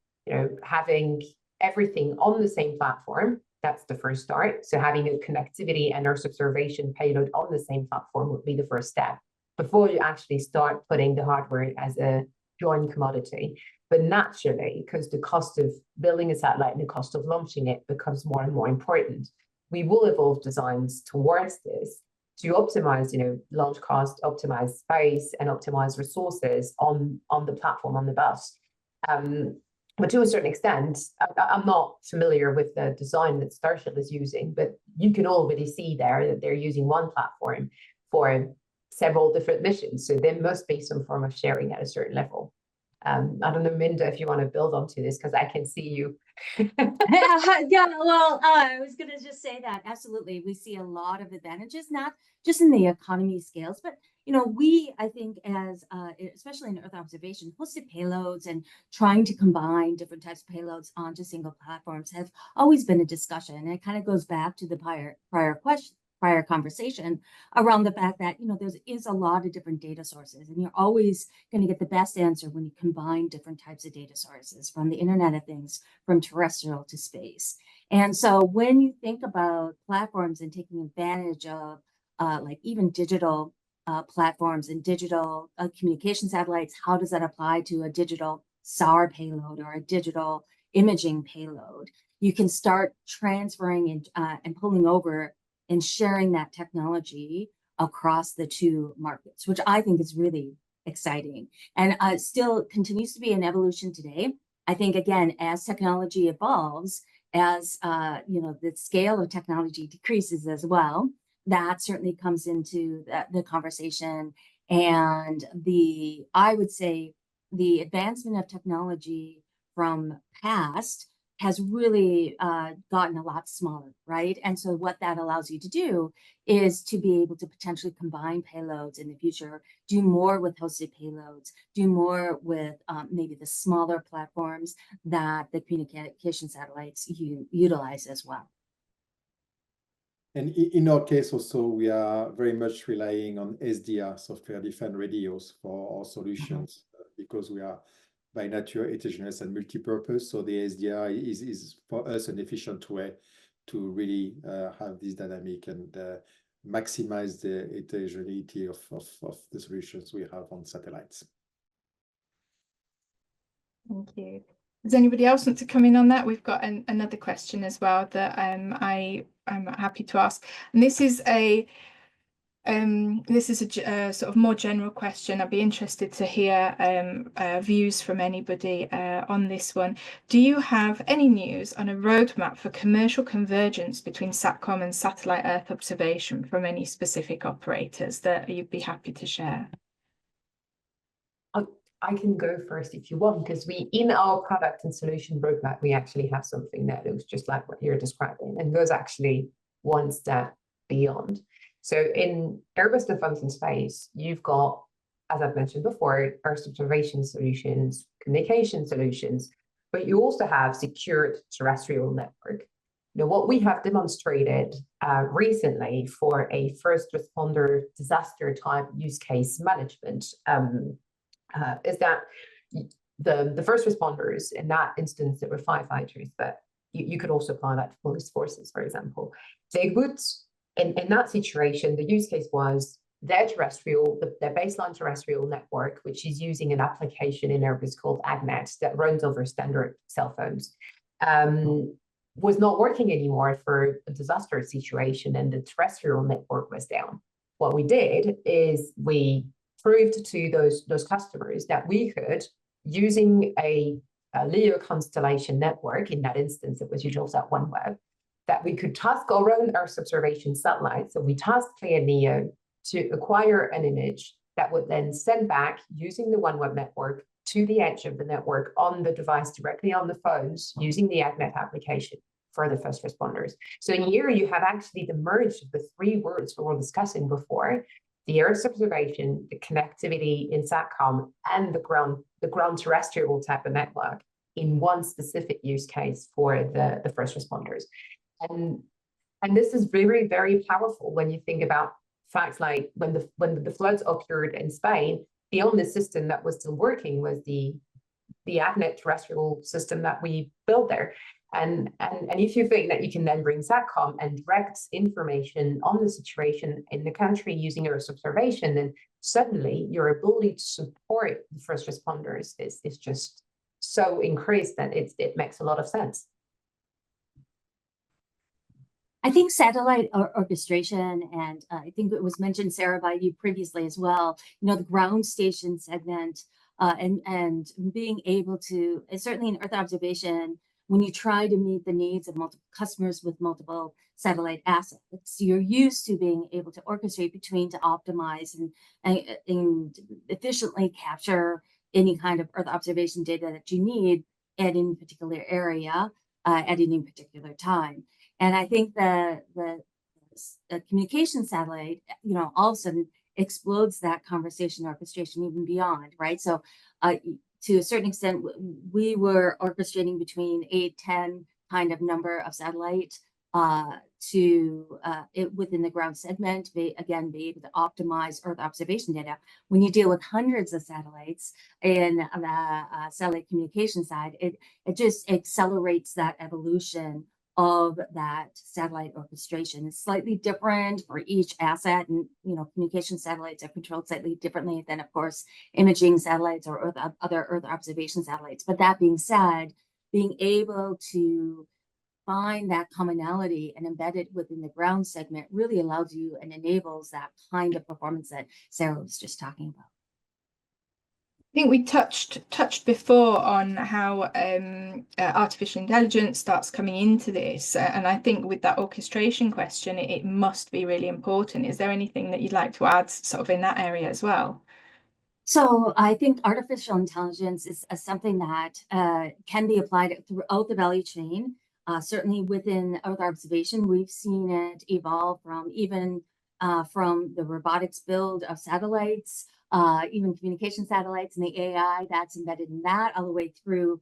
having everything on the same platform, that's the first start. So having a connectivity and Earth observation payload on the same platform would be the first step before you actually start putting the hardware as a joint commodity. But naturally, because the cost of building a satellite and the cost of launching it becomes more and more important, we will evolve designs towards this to optimize, launch cost, optimize space, and optimize resources on the platform, on the bus. But to a certain extent, I'm not familiar with the design that Starship is using, but you can already see there that they're using one platform for several different missions. So there must be some form of sharing at a certain level. I don't know, Minda, if you want to build onto this, because I can see you. Yeah, well, I was going to just say that absolutely we see a lot of advantages, not just in the economy scales, but I think as especially in Earth observation, hosted payloads and trying to combine different types of payloads onto single platforms have always been a discussion. And it kind of goes back to the prior conversation around the fact that there is a lot of different data sources, and you're always going to get the best answer when you combine different types of data sources, from the Internet of Things, from terrestrial to space. And so when you think about platforms and taking advantage of like even digital platforms and digital communication satellites, how does that apply to a digital SAR payload or a digital imaging payload? You can start transferring and pulling over and sharing that technology across the two markets, which I think is really exciting, and still continues to be an evolution today. I think, again, as technology evolves, as the scale of technology decreases as well, that certainly comes into the conversation. And I would say the advancement of technology from past has really gotten a lot smaller, right? And so what that allows you to do is to be able to potentially combine payloads in the future, do more with hosted payloads, do more with maybe the smaller platforms that the communication satellites utilize as well. And in our case also, we are very much relying on SDR, software-defined radios, for our solutions, because we are by nature heterogeneous and multi-purpose. So the SDR is for us an efficient way to really have this dynamic and maximize the heterogeneity of the solutions we have on satellites. Thank you. Does anybody else want to come in on that? We've got another question as well that I'm happy to ask, and this is a sort of more general question. I'd be interested to hear views from anybody on this one. Do you have any news on a roadmap for commercial convergence between SATCOM and satellite Earth observation from any specific operators that you'd be happy to share? I can go first if you want, because in our product and solution roadmap, we actually have something that looks just like what you're describing and goes actually one step beyond. So in Airbus Defence and Space, you've got, as I've mentioned before, Earth observation solutions, communication solutions, but you also have secured terrestrial network. what we have demonstrated recently for a first responder disaster type use case management is that the first responders in that instance, there were firefighters, but you could also apply that to police forces, for example. They would, in that situation, the use case was their baseline terrestrial network, which is using an application in Airbus called AgNet that runs over standard cell phones, was not working anymore for a disaster situation, and the terrestrial network was down. What we did is we proved to those customers that we could, using a LEO constellation network, in that instance, it was Eutelsat OneWeb, that we could task our own Earth observation satellite. So we tasked Clear LEO to acquire an image that would then send back using the OneWeb network to the edge of the network on the device directly on the phones using the AgNet application for the first responders. So here you have actually the merge of the three words we were discussing before: the Earth observation, the connectivity in SATCOM, and the ground terrestrial type of network in one specific use case for the first responders. And this is very, very powerful when you think about facts like when the floods occurred in Spain, the only system that was still working was the AgNet terrestrial system that we built there. And if you think that you can then bring SATCOM and direct information on the situation in the country using Earth observation, then suddenly your ability to support the first responders is just so increased that it makes a lot of sense. I think satellite orchestration, and I think it was mentioned, Sarah, by you previously as well, the ground station segment, and being able to, certainly in Earth observation, when you try to meet the needs of multiple customers with multiple satellite assets, you're used to being able to orchestrate between to optimize and efficiently capture any kind of Earth observation data that you need at any particular area at any particular time. And I think the communication satellite, all of a sudden explodes that conversation orchestration even beyond, right? So to a certain extent, we were orchestrating between 8, 10 kind of number of satellites within the ground segment, be able to optimize Earth observation data. When you deal with hundreds of satellites in the satellite communication side, it just accelerates that evolution of that satellite orchestration. It's slightly different for each asset, and communication satellites are controlled slightly differently than, of course, imaging satellites or other Earth observation satellites. But that being said, being able to find that commonality and embed it within the ground segment really allows you and enables that kind of performance that Sarah was just talking about. I think we touched before on how artificial intelligence starts coming into this, and I think with that orchestration question, it must be really important. Is there anything that you'd like to add sort of in that area as well? So I think artificial intelligence is something that can be applied throughout the value chain. Certainly within Earth observation, we've seen it evolve from from the robotics build of satellites, even communication satellites and the AI that's embedded in that, all the way through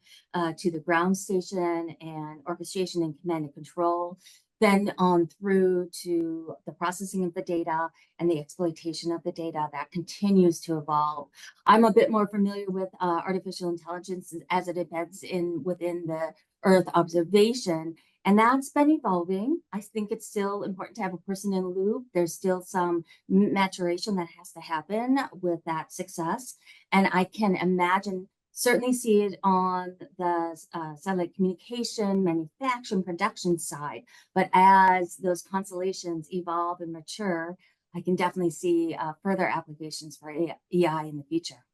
to the ground station and orchestration and command and control, then on through to the processing of the data and the exploitation of the data that continues to evolve. I'm a bit more familiar with artificial intelligence as it embeds within the Earth observation, and that's been evolving. I think it's still important to have a person in the loop. There's still some maturation that has to happen with that success. And I can certainly see it on the satellite communication, manufacturing, production side. But as those constellations evolve and mature, I can definitely see further applications for AI in the future.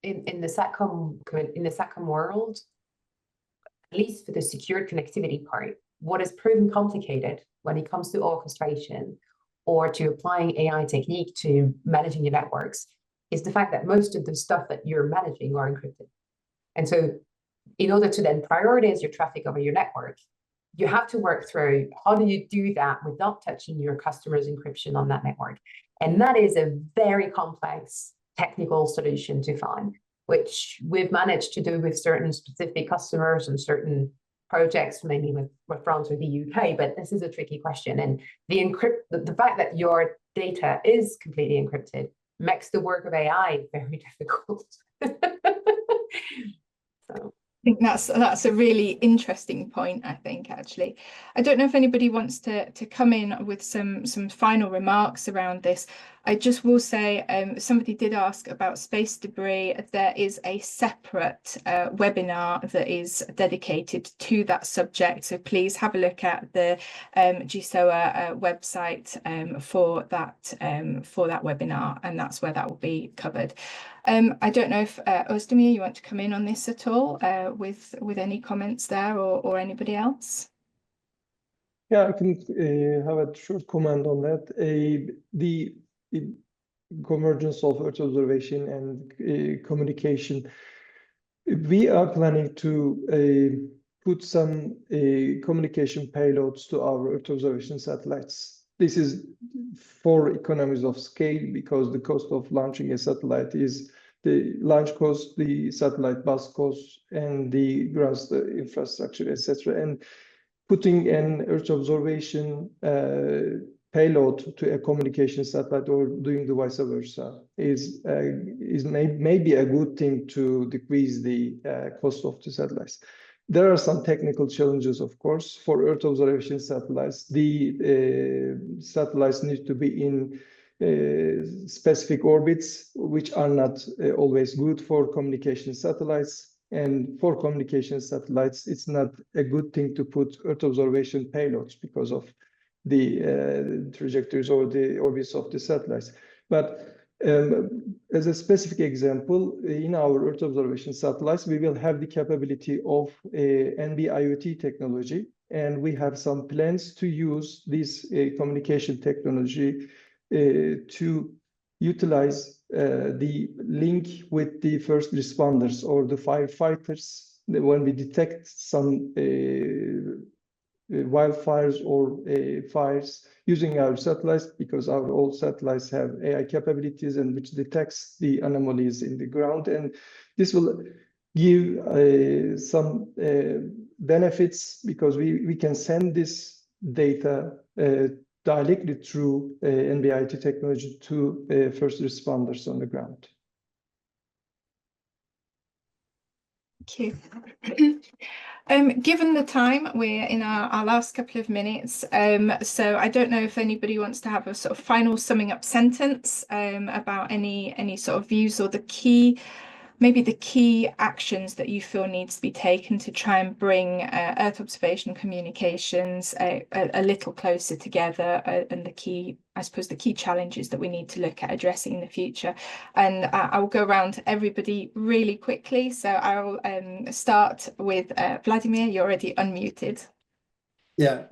In the SATCOM world, at least for the secured connectivity part, what is proven complicated when it comes to orchestration or to applying AI technique to managing your networks is the fact that most of the stuff that you're managing are encrypted. And so in order to then prioritize your traffic over your network, you have to work through how do you do that without touching your customer's encryption on that network. And that is a very complex technical solution to find, which we've managed to do with certain specific customers and certain projects, mainly with France or the UK, but this is a tricky question. And the fact that your data is completely encrypted makes the work of AI very difficult. So. I think that's a really interesting point, I think, actually. I don't know if anybody wants to come in with some final remarks around this. I just will say, somebody did ask about space debris. There is a separate webinar that is dedicated to that subject. So please have a look at the GSOA website for that webinar, and that's where that will be covered. I don't know if Özdemir, you want to come in on this at all with any comments there, or anybody else? Yeah, I can have a short comment on that. The convergence of Earth observation and communication. We are planning to put some communication payloads to our Earth observation satellites. This is for economies of scale, because the cost of launching a satellite is the launch cost, the satellite bus cost, and the ground infrastructure, etc. And putting an Earth observation payload to a communication satellite, or doing the vice versa, is maybe a good thing to decrease the cost of the satellites. There are some technical challenges, of course, for Earth observation satellites. The satellites need to be in specific orbits, which are not always good for communication satellites. And for communication satellites, it's not a good thing to put Earth observation payloads because of the trajectories or the orbits of the satellites. But as a specific example, in our Earth observation satellites, we will have the capability of NB-IoT technology, and we have some plans to use this communication technology to utilize the link with the first responders or the firefighters when we detect some wildfires or fires using our satellites, because our old satellites have AI capabilities and which detects the anomalies in the ground. And this will give some benefits, because we can send this data directly through NB-IoT technology to first responders on the ground. Thank you. Given the time, we're in our last couple of minutes, so I don't know if anybody wants to have a sort of final summing up sentence about any sort of views, or maybe the key actions that you feel needs to be taken to try and bring Earth observation communications a little closer together, and the key challenges that we need to look at addressing in the future. And I will go around to everybody really quickly. So I'll start with Vladimir. You're already unmuted. Yeah,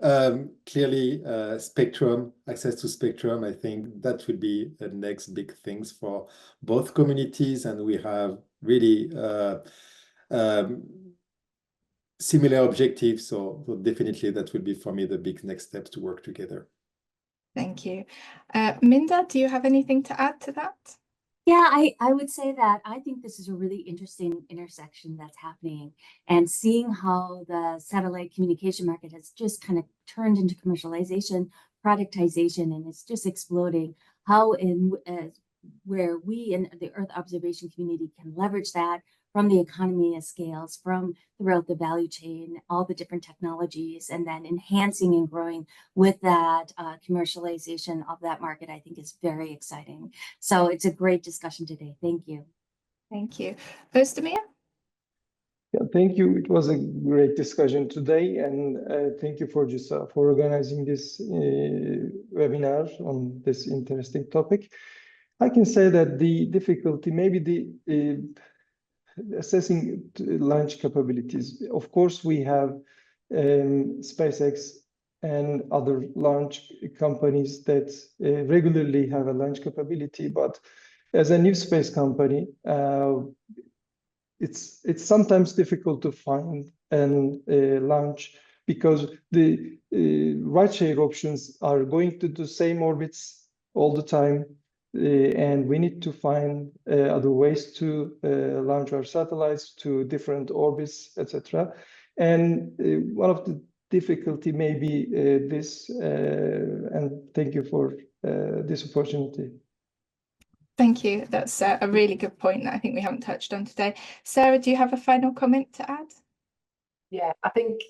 clearly spectrum, access to spectrum, I think that would be the next big things for both communities, and we have really similar objectives, so definitely that would be for me the big next steps to work together. Thank you. Minda, do you have anything to add to that? Yeah, I would say that I think this is a really interesting intersection that's happening, and seeing how the satellite communication market has just kind of turned into commercialization, productization, and it's just exploding. How where we in the Earth observation community can leverage that from the economy of scales, from throughout the value chain, all the different technologies, and then enhancing and growing with that commercialization of that market, I think is very exciting. So it's a great discussion today. Thank you. Thank you. Özdemir? Yeah, thank you. It was a great discussion today, and thank you for organizing this webinar on this interesting topic. I can say that the difficulty, maybe the assessing launch capabilities. Of course, we have SpaceX and other launch companies that regularly have a launch capability, but as a new space company, it's sometimes difficult to find and launch, because the rideshare options are going to the same orbits all the time. And we need to find other ways to launch our satellites to different orbits, etc. And one of the difficulty may be this, and thank you for this opportunity. Thank you. That's a really good point that I think we haven't touched on today. Sarah, do you have a final comment to add? Yeah, I think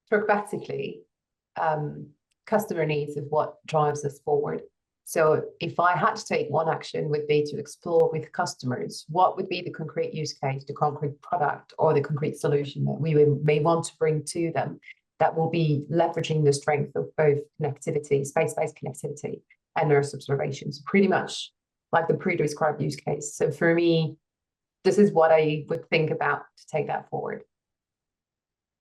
pragmatically, customer needs is what drives us forward. So if I had to take one action, would be to explore with customers what would be the concrete use case, the concrete product, or the concrete solution that we may want to bring to them that will be leveraging the strength of both connectivity, space-based connectivity, and nurse observations, pretty much like the pre-described use case. So for me, this is what I would think about to take that forward.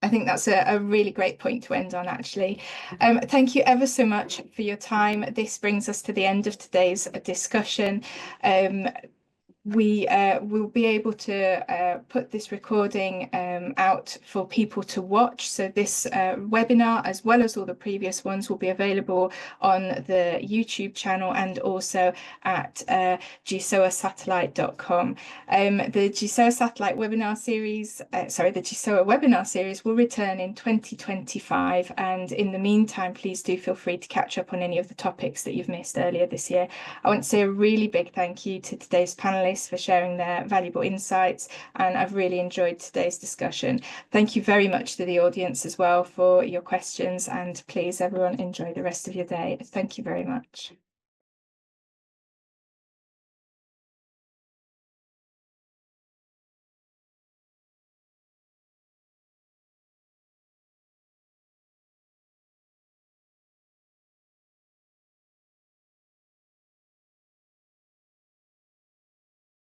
I think that's a really great point to end on, actually. Thank you ever so much for your time. This brings us to the end of today's discussion. We will be able to put this recording out for people to watch. So this webinar, as well as all the previous ones, will be available on the YouTube channel and also at gsoasatellite.com. The GSOA Satellite webinar series, the GSOA webinar series will return in 2025. And in the meantime, please do feel free to catch up on any of the topics that you've missed earlier this year. I want to say a really big thank you to today's panelists for sharing their valuable insights, and I've really enjoyed today's discussion. Thank you very much to the audience as well for your questions, and please everyone enjoy the rest of your day. Thank you very much.